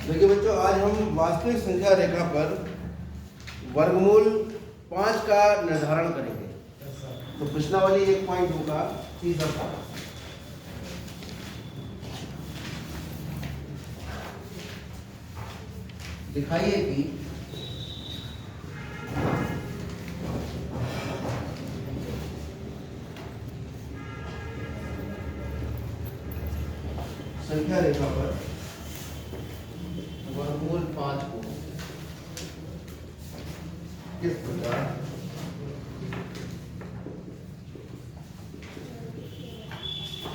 देखिए बच्चों, आज हम वास्तविक संख्या रेखा पर वर्गमूल 5 का निर्धारण करेंगे। तो पिछला वाली 1.2 का तीसरा था। दिखाइए कि संख्या रेखा पर वर्गमूल 5 को किस प्रकार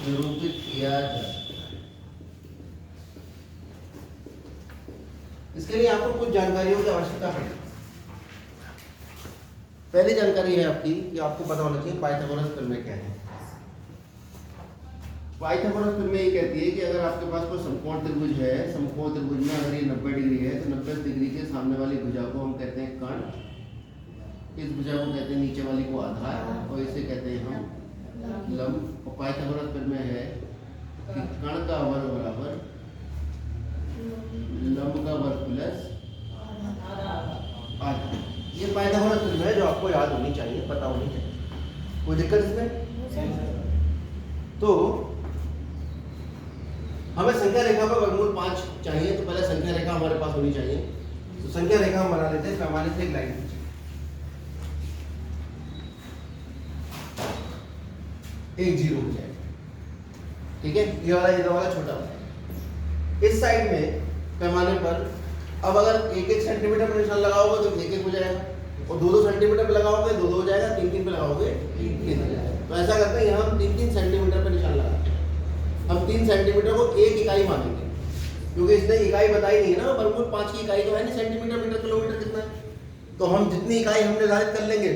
निरूपित किया जाए। इसके लिए आपको कुछ जानकारियों की आवश्यकता है। पहली जानकारी है आपकी कि आपको पता होना चाहिए पाइथागोरस प्रमेय क्या है। पाइथागोरस प्रमेय ये कहती है कि अगर आपके पास कोई समकोण त्रिभुज है, समकोण त्रिभुज में अगर ये 90 डिग्री है तो 90 डिग्री के सामने वाली भुजा को हम कहते हैं कर्ण, इस भुजा को कहते हैं नीचे वाली को आधार, और इसे कहते हैं हम लंब। और पाइथागोरस प्रमेय है कि कर्ण का वर्ग बराबर लंब का वर्ग प्लस आधार। ये पाइथागोरस प्रमेय है जो आपको याद होनी चाहिए, पता होनी चाहिए। कोई दिक्कत इसमें? तो हमें संख्या रेखा पर वर्गमूल 5 चाहिए, तो पहले संख्या रेखा हमारे पास होनी चाहिए। तो संख्या रेखा हम बना लेते हैं पैमाने से एक लाइन। एक जीरो हो जाएगा, ठीक है। ये वाला छोटा है। इस साइड में पैमाने पर अब अगर 1-1 सेंटीमीटर पर निशान लगाओगे तो 1-1 हो जाएगा, और 2-2 सेंटीमीटर पे लगाओगे 2-2 हो जाएगा, 3-3 पे लगाओगे 3-3 हो जाएगा। तो ऐसा करते हैं, यहाँ हम 3-3 सेंटीमीटर पर निशान लगाते हैं। हम 3 सेंटीमीटर को एक इकाई मानेंगे, क्योंकि इसने इकाई बताई नहीं है ना। वर्गमूल 5 की इकाई तो है नहीं, सेंटीमीटर, मीटर, किलोमीटर कितना है। तो हम जितनी इकाई हम निर्धारित कर लेंगे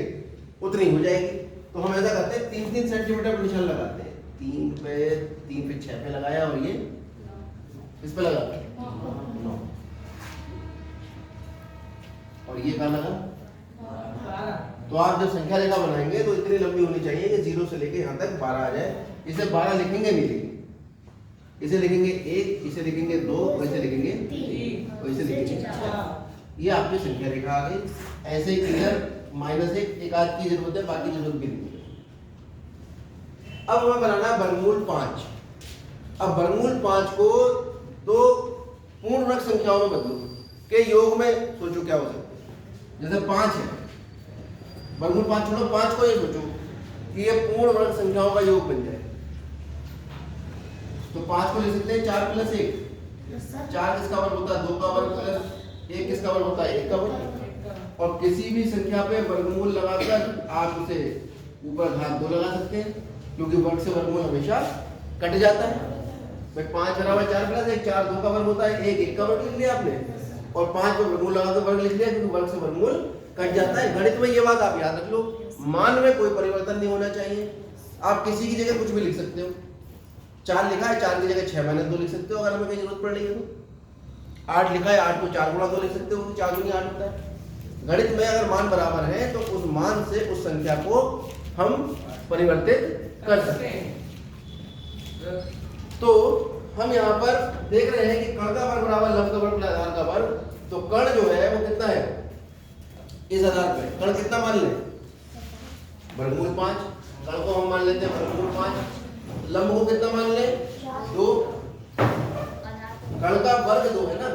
उतनी हो जाएगी। तो हम ऐसा करते हैं, 3-3 सेंटीमीटर पर निशान लगाते हैं। 3 पे 6 पे लगाया, और ये इस पे लगा 9, और ये कहाँ लगा 12। तो आप जब संख्या रेखा बनाएंगे तो इतनी लंबी होनी चाहिए कि 0 से लेके यहाँ तक 12 आ जाए। इसे 12 लिखेंगे नहीं, लेकिन इसे लिखेंगे 1, इसे लिखेंगे 2, और इसे लिखेंगे 3, और इसे लिखेंगे 4। ये आपकी संख्या रेखा आ गई। ऐसे ही क्लियर -1 एक आध की जरूरत है, बाकी जरूरत भी नहीं है। अब हमें बनाना है वर्गमूल 5। अब वर्गमूल 5 को दो पूर्णांक संख्याओं में बदलो के योग में सोचो क्या हो सकता है। जैसे 5 है, वर्गमूल 5 छोड़ो, 5 को ये सोचो कि ये पूर्ण वर्ग संख्याओं का योग बन जाए। तो 5 को ले सकते हैं 4 + 1। 4 किसका वर्ग होता है? 2 का वर्ग प्लस 1 किसका वर्ग होता है? 1 का वर्ग। और किसी भी संख्या पे वर्गमूल लगाकर आप उसे ऊपर घात 2 लगा सकते हैं, क्योंकि वर्ग से वर्गमूल हमेशा कट जाता है। 5 = 4 + 1, 4 2 का वर्ग होता है, 1 1 का वर्ग लिख लिया आपने, और 5 पे वर्गमूल लगा के वर्ग लिख लिया, क्योंकि वर्ग से वर्गमूल कट जाता है। गणित में ये बात आप याद रख लो, मान में कोई परिवर्तन नहीं होना चाहिए। आप किसी की जगह कुछ भी लिख सकते हो। 4 लिखा है, 4 की जगह 6 - 2 लिख सकते हो अगर हमें कहीं जरूरत पड़ रही है तो। 8 लिखा है, 8 को 4 × 2 लिख सकते हो, 4 दूनी 8 होता है। गणित में अगर मान बराबर है तो उस मान से उस संख्या को हम परिवर्तित कर सकते हैं। तो हम यहाँ पर देख रहे हैं कि कर्ण का वर्ग बराबर लंब का वर्ग प्लस आधार का वर्ग। तो कर्ण जो है वो कितना है इस आधार पे? कर्ण कितना मान लें? वर्गमूल 5। कर्ण को हम मान लेते हैं वर्गमूल 5। लंब को कितना मान लें? 2। कर्ण का वर्ग 2 है ना,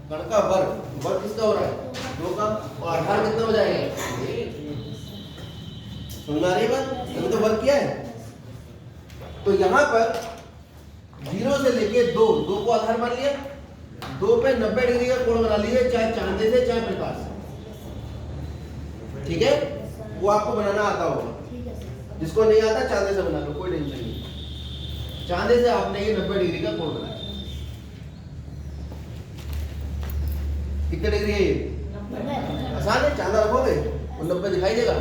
कर्ण का वर्ग किसका हो रहा है? 2 का। और आधार कितना हो जाएगा? समझ आ रही है बात? अभी तो वर्ग किया है। तो यहाँ पर 0 से लेके 2 को आधार मान लिया, 2 पे 90 डिग्री का कोण बना लीजिए, चाहे चांदे से चाहे प्रकाश से, ठीक है। वो आपको बनाना आता होगा, जिसको नहीं आता चांदे से बना लो, कोई टेंशन नहीं। चांदे से आपने ये 90 डिग्री का कोण बनाया। कितने डिग्री है ये? 90। आसान है, चांदा रखोगे वो 90 दिखाई देगा,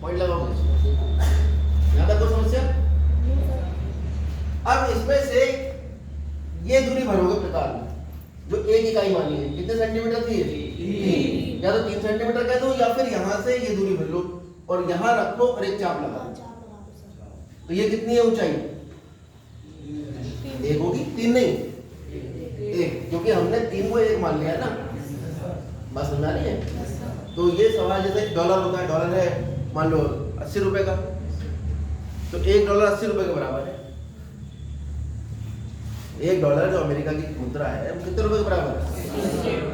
पॉइंट लगाओगे। यहाँ तक कोई समस्या? अब इसमें से ये दूरी भरोगे प्रकार में, जो 1 इकाई मानी है। कितने सेंटीमीटर थी? 3। या तो 3 सेंटीमीटर कह दो, या फिर यहां से ये दूरी भर लो और यहां रखो और एक चाप लगा दो। तो ये कितनी है ऊंचाई? 1 होगी, 3 नहीं, 1। क्योंकि हमने 3 को 1 मान लिया ना, बस समझ आ रही है। तो ये सवाल जैसे डॉलर होता है, डॉलर है मान लो 80 रुपए का, तो $1 80 रुपए के बराबर है। $1 जो अमेरिका की मुद्रा है वो कितने रुपए के बराबर है?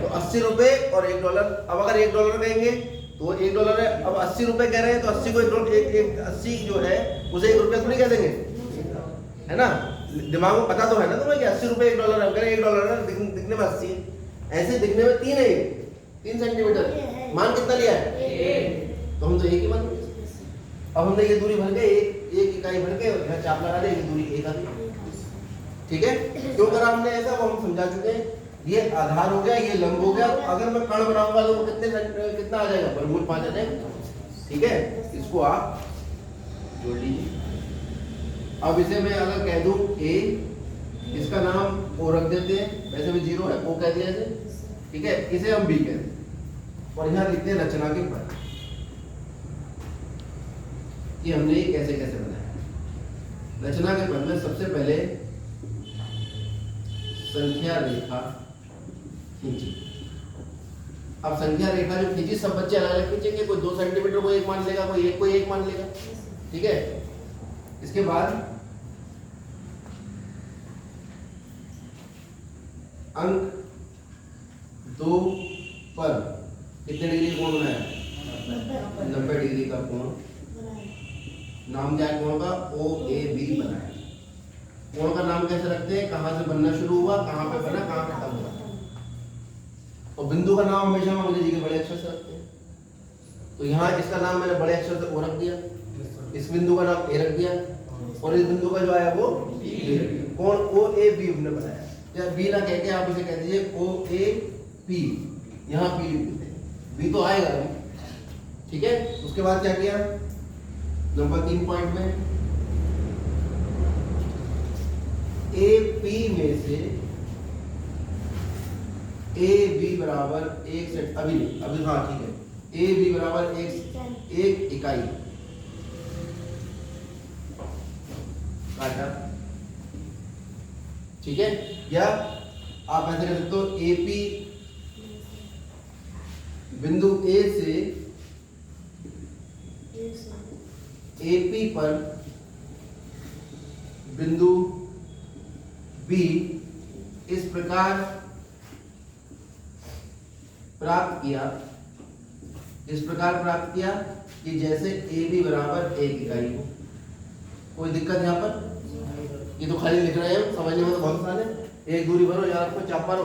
तो 80 रुपए और $1। अब अगर $1 कहेंगे तो $1 है, अब 80 रुपए कह रहे हैं तो 80 को 80 जो है उसे $1 थोड़ी कह देंगे, है ना। दिमाग में पता तो है ना तुम्हें कि 80 रुपए $1 है, $1 है, दिखने में 80 है, ऐसे दिखने में 3 है, 3 सेंटीमीटर। मान कितना लिया है? तो हम तो 1 ही मान। अब हमने ये दूरी भर के एक इकाई भर के यहाँ चाप लगा दे, ये दूरी 1 आ गई, ठीक है। क्यों करा हमने ऐसा वो हम समझा चुके हैं। ये आधार हो गया, ये लंब हो गया। अगर मैं कण बनाऊंगा तो कितना आ जाएगा? वर्गमूल 5 आ जाएगा, ठीक है। इसको आप जोड़ लीजिए। अब इसे मैं अगर कह दूं A, इसका नाम O रख देते हैं, वैसे भी 0 है, O कह दिया इसे, ठीक है। इसे हम B कहते हैं और यहाँ लिखते हैं रचना के पद कि हमने ये कैसे कैसे बनाया। रचना के पद में सबसे पहले संख्या रेखा खींची। अब संख्या रेखा जो खींची, सब बच्चे अलग अलग खींचेंगे, कोई 2 सेंटीमीटर को 1 मान लेगा, कोई एक मान लेगा, ठीक है। इसके बाद अंक 2 पर कितने डिग्री कोण बनाया? 90 डिग्री का कोण। नाम क्या है कोण का? OAB बनाया। कोण का नाम कैसे रखते हैं? कहां से बनना शुरू हुआ, कहां पे बना, कहां खत्म हुआ। और बिंदु का नाम हमेशा हम अंग्रेजी के बड़े अक्षर से रखते हैं। तो यहाँ इसका नाम मैंने बड़े अक्षर से O रख दिया, इस बिंदु का नाम A रख दिया और इस बिंदु का जो आया वो B। कोण OAB हमने बनाया। या B ना कह के आप इसे कह दीजिए OAP, यहाँ P लिख देते हैं, B तो आएगा नहीं, ठीक है। उसके बाद क्या किया? नंबर 3 पॉइंट में AP में से AB बराबर 1 सेट, अभी हाँ ठीक है, AB बराबर 1 इकाई काटा, ठीक है। या आप ऐसे कह सकते हो AP बिंदु A से AP पर बिंदु B इस प्रकार प्राप्त किया कि जैसे AB बराबर 1 इकाई हो। कोई दिक्कत यहाँ पर? ये तो खाली लिख रहे हैं, समझने में तो बहुत आसान है। एक दूरी भरो या आपको चाप मारो,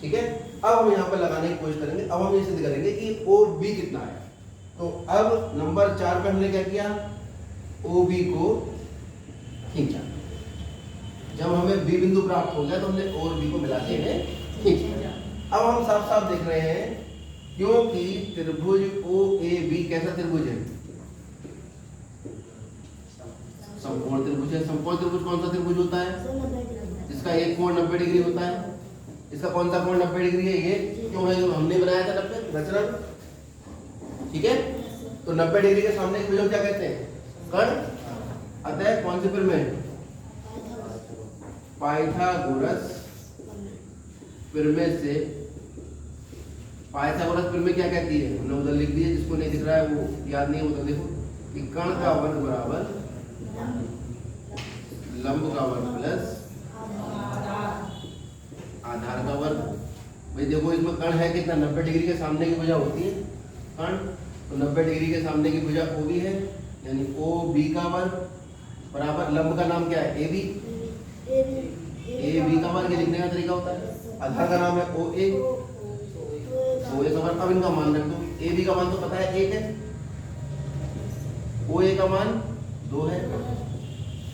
ठीक है। अब हम यहाँ पर लगाने की कोशिश करेंगे। अब हम ये सिद्ध करेंगे कि OB कितना है। तो अब नंबर 4 पे हमने क्या किया? OB को खींचा। जब हमें B बिंदु प्राप्त हो गया तो हमने O और B को मिला के खींचा। अब हम साफ साफ देख रहे हैं क्योंकि त्रिभुज OAB कैसा त्रिभुज है? समकोण त्रिभुज है। समकोण त्रिभुज कौन सा त्रिभुज होता है? इसका एक कोण 90 डिग्री होता है। इसका कौन सा कोण 90 डिग्री है? ये क्यों है? जो हमने बनाया था 90 रचना, ठीक है। तो 90 डिग्री के सामने की भुजा क्या कहते हैं? कर्ण। अतः कौन से प्रमेय? पाइथागोरस प्रमेय से। पाइथागोरस प्रमेय क्या कहती है? हमने उधर लिख दिया, जिसको नहीं दिख रहा है वो याद नहीं है उधर देखो कि कर्ण का वर्ग बराबर लंब का वर्ग प्लस आधार का वर्ग। भाई देखो इसमें कर्ण है कितना? 90 डिग्री के सामने की भुजा होती है कर्ण। तो 90 डिग्री के सामने की भुजा OB है, यानी OB का वर्ग बराबर लंब का नाम क्या है? AB का वर्ग ये लिखने का तरीका होता है। आधार का नाम है OA का वर्ग। अब इनका मान रख दो। AB का मान तो पता है 1 है, OA का मान 2 है।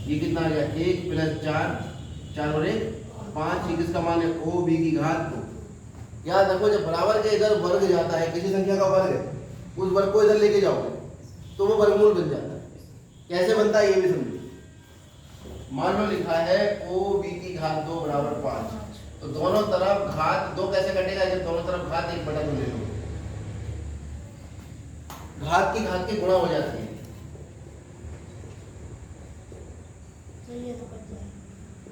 ये कितना आ गया? 1 + 4, 4 और 1 5। ये किसका मान है? OB की घात 2। याद रखो जब बराबर के इधर वर्ग जाता है, किसी संख्या का वर्ग है, उस वर्ग को इधर लेके जाओगे तो वो वर्गमूल बन जाता है। कैसे बनता है ये भी समझो। मान लो लिखा है OB की घात 2 बराबर 5, तो दोनों तरफ घात 2 कैसे कटेगा? जब दोनों तरफ घात 1/2 ले लो, घात की गुणा हो जाती है।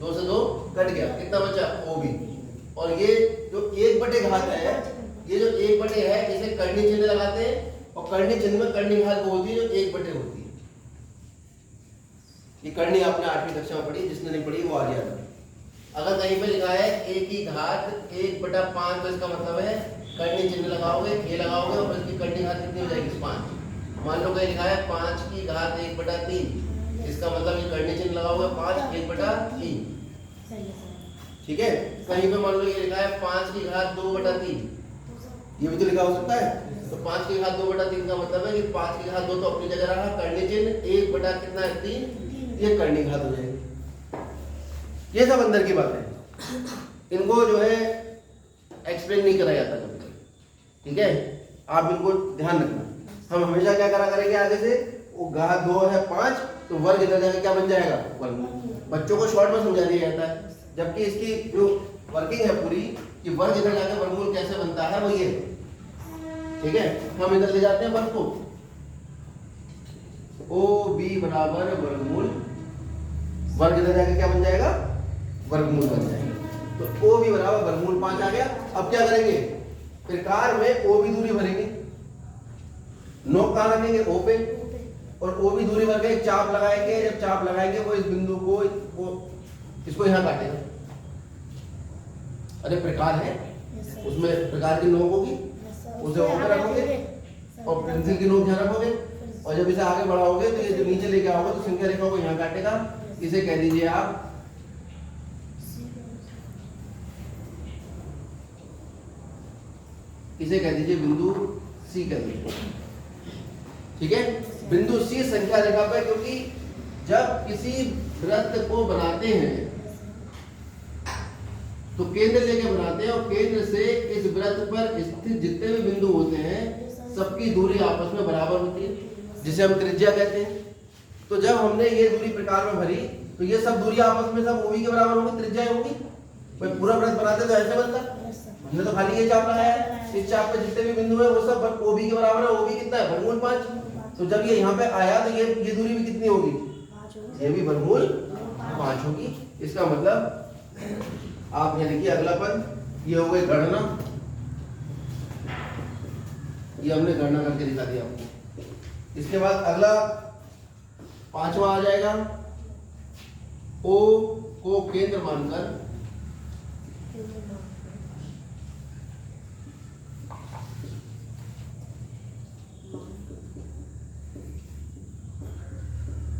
2 से 2 कट गया, कितना बचा OB। और ये जो 1/घात है, ये जो 1/, है इसे कर्णी चिन्ह लगाते हैं और कर्णी चिन्ह में कर्णी घात वो होती है जो 1/, होती है। ये कर्णी आपने 8वीं कक्षा में पढ़ी, जिसने नहीं पढ़ी वो आ गया था। अगर कहीं पे लिखा है a की घात 1/5 तो इसका मतलब है कर्णी चिन्ह लगाओगे, a लगाओगे और इसकी कर्णी घात कितनी हो जाएगी 5। मान लो कहीं लिखा है 5 की घात 1/3, इसका मतलब ये कर्णी चिन्ह लगाओगे 5 1/3, ठीक है। कहीं पे मान लो ये लिखा है 5 की घात 2/3, ये भी तो लिखा हो सकता है। तो 5 की घात 2/3 का मतलब है कि 5 की घात 2 तो अपनी जगह रहा, कर्णी चिन्ह 1/3, ये कर्णी घात हो जाएगी। ये सब अंदर की बात है, इनको जो है एक्सप्लेन नहीं करा जाता कभी, ठीक है। आप बिल्कुल ध्यान रखना, हम हमेशा क्या करा करेंगे आगे से, वो घात 2 है 5 तो वर्ग इधर जाकर क्या बन जाएगा वर्गमूल। बच्चों को शॉर्ट में समझा दिया जाता है, जबकि इसकी जो वर्किंग है पूरी कि वर्ग इधर जाकर वर्गमूल कैसे बनता है वो ये, ठीक है। हम इधर ले जाते हैं वर्ग को, OB बराबर वर्गमूल, वर्ग इधर जाके क्या बन जाएगा वर्गमूल बन जाएगा। तो OB बराबर वर्गमूल 5 आ गया। अब क्या करेंगे, प्रकार में OB दूरी भरेंगे, नोक कहाँ रखेंगे O पे, और OB दूरी भर के एक चाप लगाएंगे। जब चाप लगाएंगे वो इस बिंदु को इसको यहाँ काटेगा। अरे प्रकार है उसमें प्रकार की नोक होगी, उसे O पे रखोगे और पेंसिल की नोक यहाँ रखोगे, और जब इसे आगे बढ़ाओगे तो ये जो नीचे लेके आओगे तो संख्या रेखा को यहाँ काटेगा। इसे कह दीजिए आप बिंदु C कह दीजिए, ठीक है। बिंदु C संख्या रेखा पर, क्योंकि जब किसी वृत्त को बनाते हैं तो केंद्र लेके बनाते हैं, और केंद्र से इस वृत्त पर स्थित जितने भी बिंदु होते हैं सबकी दूरी आपस में बराबर होती है, जिसे हम त्रिज्या कहते हैं। तो जब हमने ये दूरी प्रकार में भरी तो ये सब दूरी आपस में सब OB के बराबर होंगी, त्रिज्या होगी। भाई पूरा वृत्त बनाते तो ऐसे बनता, हमने तो खाली ये चाप लगाया है, इस चाप पे जितने भी बिंदु है वो सब OB के बराबर है। OB कितना है वर्गमूल 5। तो जब ये यहाँ पे आया तो ये दूरी भी कितनी होगी, ये भी वर्गमूल 5 होगी। इसका मतलब आप यहाँ लिखिए अगला पद, ये हो गई गणना, ये हमने गणना करके दिखा दिया आपको। इसके बाद अगला 5वां आ जाएगा, O को केंद्र मानकर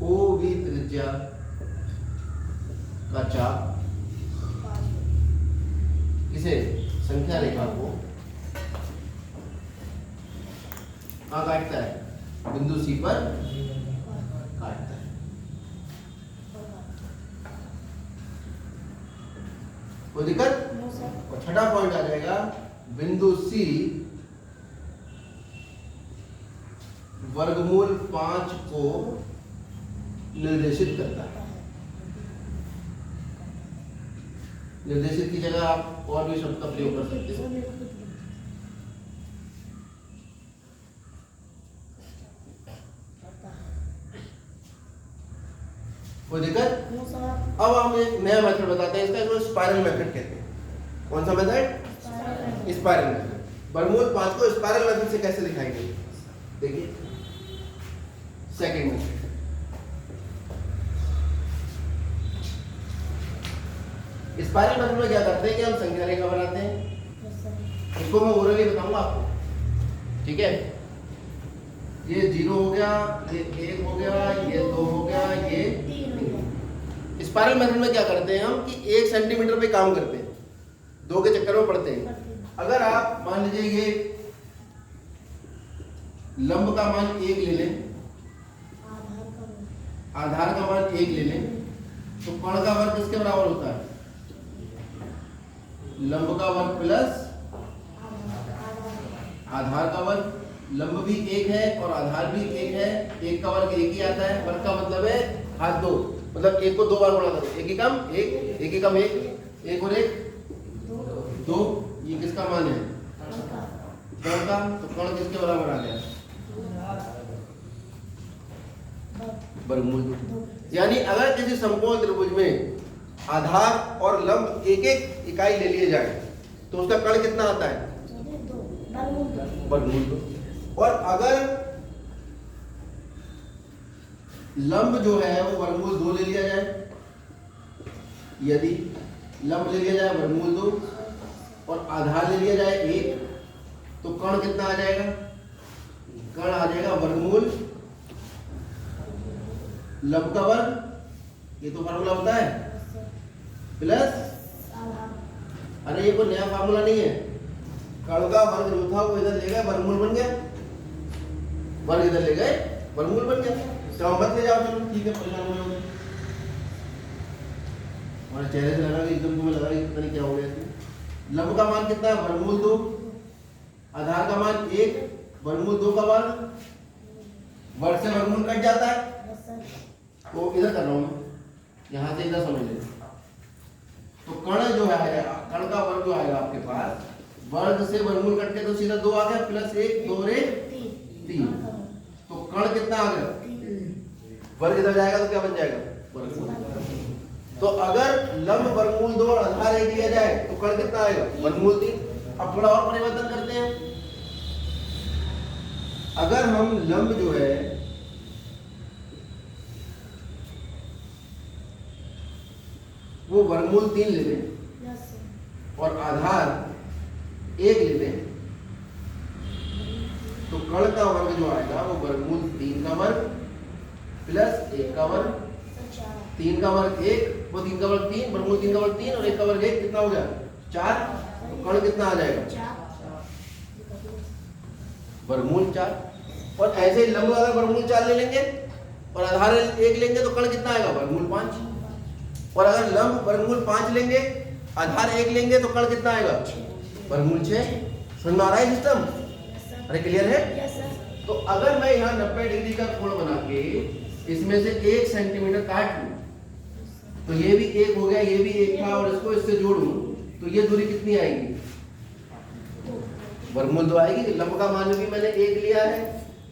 OB त्रिज्या का चाप इसे संख्या रेखा को काटता है, बिंदु C पर काटता है। कोई दिक्कत? और छठा पॉइंट आ जाएगा, बिंदु C वर्गमूल 5 को निर्देशित करता है। निर्देशित की जगह आप और भी शब्द का प्रयोग कर सकते हो। कोई दिक्कत? अब हम एक नया मेथड बताते हैं, इसका स्पाइरल मेथड कहते हैं। कौन सा मेथड? Spiral method. वर्गमूल 5 को स्पाइरल मेथड से कैसे दिखाएंगे, देखिए। सेकंड मेथड, स्पाइरल मेथड में क्या करते हैं कि हम संख्या रेखा बनाते हैं। इसको मैं ओरली बताऊंगा आपको, ठीक है। ये 0 हो गया, ये 1 हो गया, ये 2 हो गया, ये 3। स्पाइरल मेथड में क्या करते हैं हम कि 1 सेंटीमीटर पे काम करते हैं, 2 के चक्कर में पड़ते हैं। अगर आप मान लीजिए ये लंब का मान 1 ले लें, आधार का मान 1 ले लें, तो कोण का वर्ग किसके बराबर होता है? लंब का वर्ग प्लस आधार का वर्ग। लंब भी 1 है और आधार भी 1 है, 1 का वर्ग 1 ही आता है। वर्ग का मतलब है घात 2, मतलब 1 को 2 बार गुणा करो, 1 ही कम 1, 1 ही कम 1, 1 और 1 2। ये किसका मान है? कोण का। तो कोण किसके बराबर आ गया? वर्गमूल। यानी अगर किसी समकोण त्रिभुज में आधार और लंब एक एक इकाई ले लिए जाए तो उसका कण कितना आता है? वर्गमूल 2। और अगर लंब जो है वो वर्गमूल 2 ले लिया जाए, यदि लंब ले लिया जाए वर्गमूल 2 और आधार ले लिया जाए 1, तो कण कितना आ जाएगा? कण आ जाएगा वर्गमूल लंब का वर्ग, ये तो फार्मूला होता है, प्लस, अरे ये कोई नया फार्मूला नहीं है, कण का वर्ग जो था वो इधर ले गए वर्गमूल बन गया, वर्ग इधर ले गए वर्गमूल बन गया। तो मत ले जाओ, चलो ठीक है, परेशान हो जाओगे। और चेहरे से लगा कि एकदम तुम्हें लगा कि पता नहीं क्या हो गया इसमें। लंब का मान कितना है? वर्गमूल 2, आधार का मान 1, वर्गमूल 2 का वर्ग, वर्ग से वर्गमूल कट जाता है, तो इधर कर रहा हूं मैं, यहां से इधर समझ लेना। तो कण जो है, कण का वर्ग जो आएगा आपके पास, वर्ग से वर्गमूल कट के तो सीधा 2 आ गया, प्लस 1 2 रे 3, तो कण कितना आ गया? वर्ग इधर जाएगा तो क्या बन जाएगा? वर्गमूल। तो अगर लंब वर्गमूल 2 और आधार 1 लिया जाए तो कण कितना आएगा? वर्गमूल 3। अब थोड़ा और परिवर्तन करते हैं, अगर हम लंब जो है वो वर्गमूल 3 ले लें और आधार 1 ले लें, तो कण का वर्ग जो आएगा वो वर्गमूल 3 का वर्ग प्लस 1 का वर्ग, 3 का वर्ग 1, वो 3 का वर्ग 3, वर्गमूल 3 का वर्ग 3 और 1 का वर्ग 1, कितना हो गया? 4। तो कण कितना आ जाएगा? वर्गमूल 4। और ऐसे ही लंब अगर वर्गमूल 4 ले लेंगे और आधार 1 लेंगे तो कण कितना आएगा? वर्गमूल 5। और अगर लंब वर्गमूल 5 लेंगे, आधार 1 लेंगे तो कण कितना आएगा? वर्गमूल 6। समझ में आ रहा है सिस्टम? अरे क्लियर है? तो अगर मैं यहाँ 90 डिग्री का कोण बना के इसमें से 1 सेंटीमीटर काट लूं, तो ये भी 1 हो गया, ये भी 1 था, और इसको इससे जोड़ूं तो ये दूरी कितनी आएगी? वर्गमूल 2 आएगी। लंब का मान भी मैंने 1 लिया है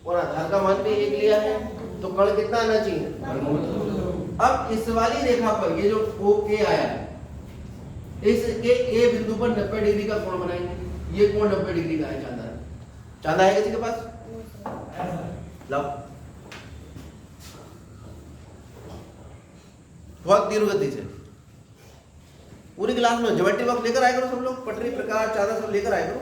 और आधार का मान भी 1 लिया है, तो कण कितना आना चाहिए? वर्गमूल 2। अब इस वाली रेखा पर ये जो OA आया है, इसके A बिंदु पर 90 डिग्री का कोण बनाएंगे। ये कोण 90 डिग्री का है। चांदा है किसी के पास? लाओ, बहुत धीरे गति से पूरी क्लास में ज्योमेट्री बॉक्स लेकर आए करो सब लोग, पटरी प्रकार चांदा सब लेकर आए करो।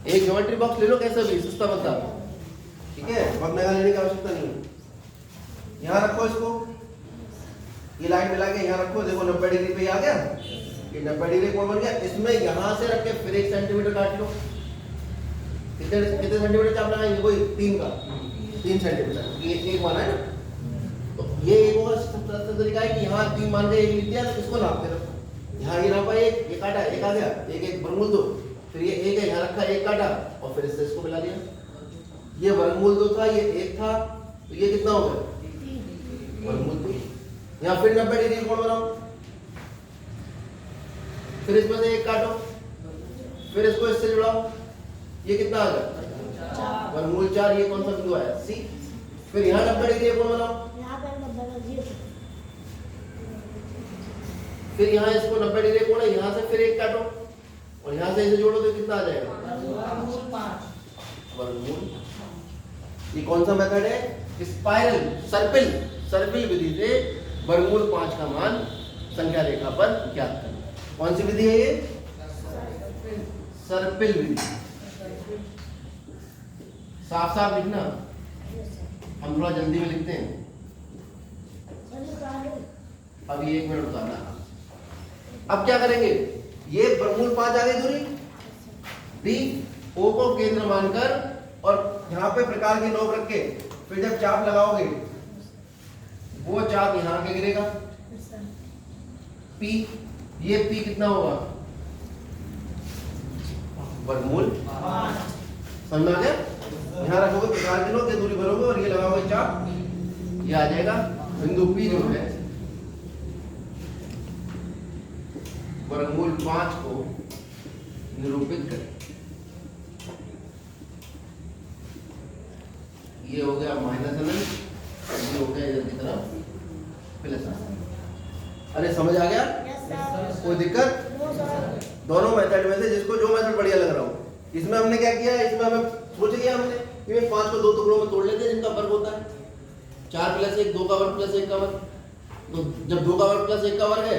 एक ज्योमेट्री बॉक्स ले लो, कैसा भी सस्ता बता, ठीक है, बहुत महंगा लेने की आवश्यकता नहीं है। यहाँ रखो इसको, ये लाइन मिला के यहाँ रखो, देखो 90 डिग्री पे आ गया, ये 90 डिग्री कोण बन गया। इसमें यहाँ से रख के फिर 1 सेंटीमीटर काट लो। कितने कितने सेंटीमीटर चाप लगाएंगे? कोई 3 का 3 सेंटीमीटर, ये 1 माना है ना, तो ये एक और तरीका है कि यहाँ 3 मान के 1 लिख दिया, तो इसको नापते रखो। यहाँ ये नापा 1, ये काटा 1 आ गया, 1 वर्गमूल 2, फिर ये 1 है, यहाँ रखा 1 काटा और फिर इससे इसको मिला दिया। ये वर्गमूल 2 था, ये 1 था, तो ये कितना हो गया? वर्गमूल 3। यहाँ फिर 90 डिग्री कोण बनाओ, फिर इसमें से 1 काटो, फिर इसको इससे जुड़ाओ, ये कितना आ गया? वर्गमूल 4। ये कौन सा बिंदु आया? C। फिर यहाँ 90 डिग्री कोण बनाओ, फिर यहाँ इसको 90 डिग्री कोण है, यहाँ से फिर 1 काटो और यहाँ से इसे जोड़ो तो कितना आ जाएगा? वर्गमूल। ये कौन सा मेथड है? स्पाइरल सर्पिल विधि से वर्गमूल 5 का मान संख्या रेखा पर ज्ञात करना। कौन सी विधि है ये? सर्पिल विधि। साफ साफ लिखना, हम थोड़ा जल्दी में लिखते हैं। अभी 1 मिनट उतारना। अब क्या करेंगे? ये वर्गमूल 5 आ गई दूरी, डी ओ को केंद्र मानकर और यहाँ पे प्रकार की नोक रख के फिर जब चाप लगाओगे वो चाप यहाँ के गिरेगा P। ये P कितना होगा? वर्गमूल 5। समझ में आ गया? यहाँ रखोगे प्रकार की नोक, ये दूरी भरोगे और ये लगाओगे चाप, ये आ जाएगा बिंदु P जो है वर्गमूल 5 को निरूपित करें। ये हो गया माइनस अनंत ये हो गया इधर की तरफ प्लस। अरे समझ आ गया? कोई दिक्कत? दोनों मेथड में से जिसको जो मेथड बढ़िया लग रहा हो। इसमें हमने क्या किया, इसमें हमें सोच लिया हमने कि 5 को 2 टुकड़ों में तोड़ लेते हैं जिनका वर्ग होता है 4 + 1, 2 का वर्ग + 1 का वर्ग। तो जब 2 का वर्ग + 1 का वर्ग है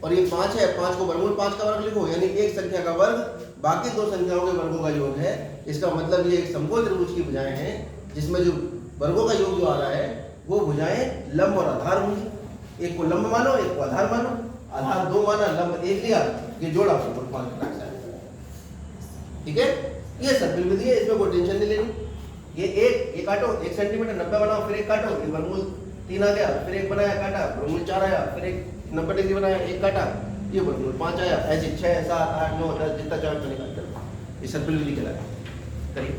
और ये 5 है, 5 को वर्गमूल 5 का वर्ग लिखो, यानी एक संख्या का वर्ग बाकी दो संख्याओं के वर्गों का योग है। इसका मतलब ये एक समकोण त्रिभुज की भुजाएं हैं जिसमें जो वर्गों का योग जो आ रहा है वो भुजाएं लंब और आधार होंगी। एक को लंब मानो, एक को आधार मानो। आधार 2 माना, लंब 1 लिया, ये जोड़ा तो 5 का। ठीक है, ये सर्किल विधि है, इसमें कोई टेंशन नहीं लेनी। ये एक काटो 1 सेंटीमीटर 90 बनाओ, फिर एक काटो, ये वर्गमूल 3 आ गया, फिर एक बनाया काटा, वर्गमूल 4 आया, फिर एक 90 डिग्री बनाया, एक काटा, ये वर्गमूल 5 आया। ऐसे 6 7 8 9 10 जितना चाहो निकालते रहो। ये सर्किल विधि कहलाता है। करिए।